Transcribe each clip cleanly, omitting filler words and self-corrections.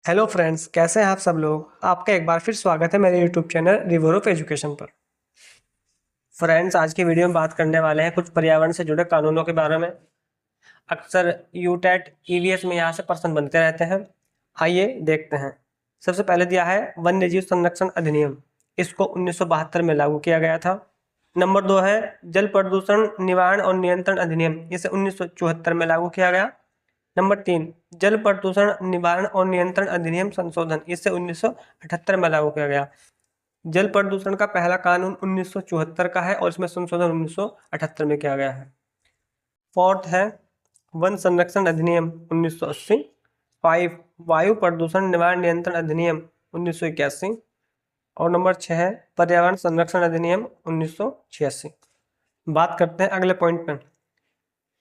Hello friends, कैसे हैं आप सब लोग। आपका एक बार फिर स्वागत है मेरे YouTube channel river of education पर। फ्रेंड्स, आज की वीडियो में बात करने वाले हैं कुछ पर्यावरण से जुड़े कानूनों के बारे में। अक्सर यूटेट ईवीएस में यहाँ से प्रश्न बनते रहते हैं। आइए देखते हैं। सबसे पहले दिया है वन्य जीव संरक्षण अधिनियम। इसको 1972 में लागू किया गया था। नंबर 2 है जल प्रदूषण निवारण और नियंत्रण अधिनियम। इसे 1974 में लागू किया गया। नंबर 3 जल प्रदूषण निवारण और नियंत्रण अधिनियम संशोधन। इसे 1978 में लागू किया गया। जल प्रदूषण का पहला कानून 1974 का है और इसमें संशोधन 1978 में किया गया है। फोर्थ है वन संरक्षण अधिनियम 1980। 5 वायु प्रदूषण निवारण नियंत्रण अधिनियम 1981। और नंबर 6 है पर्यावरण संरक्षण अधिनियम 1986। बात करते हैं अगले पॉइंट में।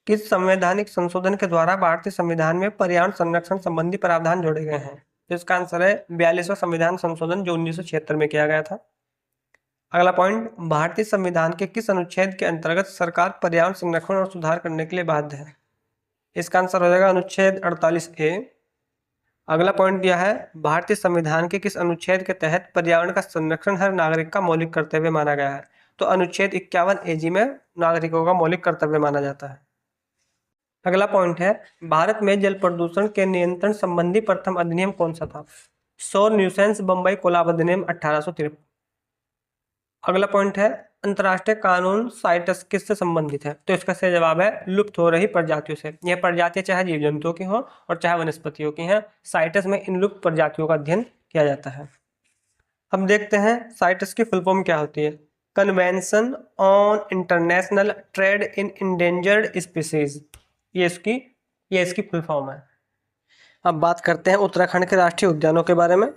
किस संवैधानिक संशोधन के द्वारा भारतीय संविधान में पर्यावरण संरक्षण संबंधी प्रावधान जोड़े गए हैं? तो इसका आंसर है 42वां संविधान संशोधन जो 1976 में किया गया था। अगला पॉइंट, भारतीय संविधान के किस अनुच्छेद के अंतर्गत सरकार पर्यावरण संरक्षण और सुधार करने के लिए बाध्य है? इसका आंसर हो जाएगा अनुच्छेद 48A। अगला पॉइंट दिया है भारतीय संविधान के किस अनुच्छेद के तहत पर्यावरण का संरक्षण हर नागरिक का मौलिक कर्तव्य माना गया है? तो अनुच्छेद 51AG में नागरिकों का मौलिक कर्तव्य माना जाता है। अगला पॉइंट है भारत में जल प्रदूषण के नियंत्रण संबंधी प्रथम अधिनियम कौन सा था? सौर न्यूसेंस बम्बई कोलाब अधिनियम 1853। अगला पॉइंट है अंतर्राष्ट्रीय कानून साइटस किससे संबंधित है? तो इसका सही जवाब है लुप्त हो रही प्रजातियों से। यह प्रजातियां चाहे जीव जंतुओं की हो और चाहे वनस्पतियों की हैं, साइटस में इन लुप्त प्रजातियों का अध्ययन किया जाता है। हम देखते हैं साइटस की फुल फॉर्म क्या होती है। Convention on international trade in endangered species, ये इसकी फुल फॉर्म है। अब बात करते हैं उत्तराखंड के राष्ट्रीय उद्यानों के बारे में।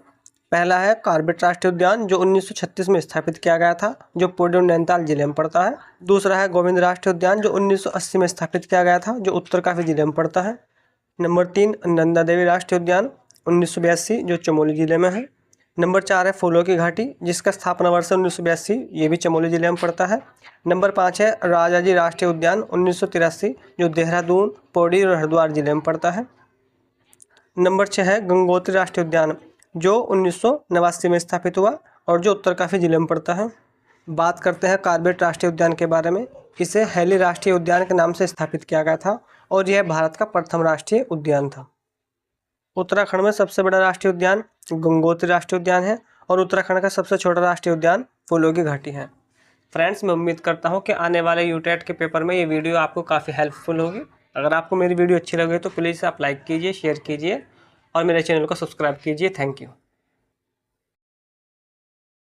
पहला है कार्बेट राष्ट्रीय उद्यान जो 1936 में स्थापित किया गया था, जो पूर्वी नैनीताल जिले में पड़ता है। दूसरा है गोविंद राष्ट्रीय उद्यान जो 1980 में स्थापित किया गया था, जो उत्तरकाशी जिले में पड़ता है। नंबर 3 नंदा देवी राष्ट्रीय उद्यान 1982 जो चमोली जिले में है। नंबर 4 है फूलों की घाटी जिसका स्थापना वर्ष 1982, ये भी चमोली जिले में पड़ता है। नंबर 5 है राजाजी राष्ट्रीय उद्यान 1983 जो देहरादून, पौड़ी और हरिद्वार जिले में पड़ता है। नंबर 6 है गंगोत्री राष्ट्रीय उद्यान जो 1989 में स्थापित हुआ और जो उत्तरकाशी जिले में पड़ता है। बात करते हैं कार्बेट राष्ट्रीय उद्यान के बारे में। इसे हैली राष्ट्रीय उद्यान के नाम से स्थापित किया गया था और यह भारत का प्रथम राष्ट्रीय उद्यान था। उत्तराखंड में सबसे बड़ा राष्ट्रीय उद्यान गंगोत्री राष्ट्रीय उद्यान है और उत्तराखंड का सबसे छोटा राष्ट्रीय उद्यान फूलों की घाटी है। फ्रेंड्स, मैं उम्मीद करता हूँ कि आने वाले यूटेट के पेपर में ये वीडियो आपको काफ़ी हेल्पफुल होगी। अगर आपको मेरी वीडियो अच्छी लगे तो प्लीज़ आप लाइक कीजिए, शेयर कीजिए और मेरे चैनल को सब्सक्राइब कीजिए। Thank you.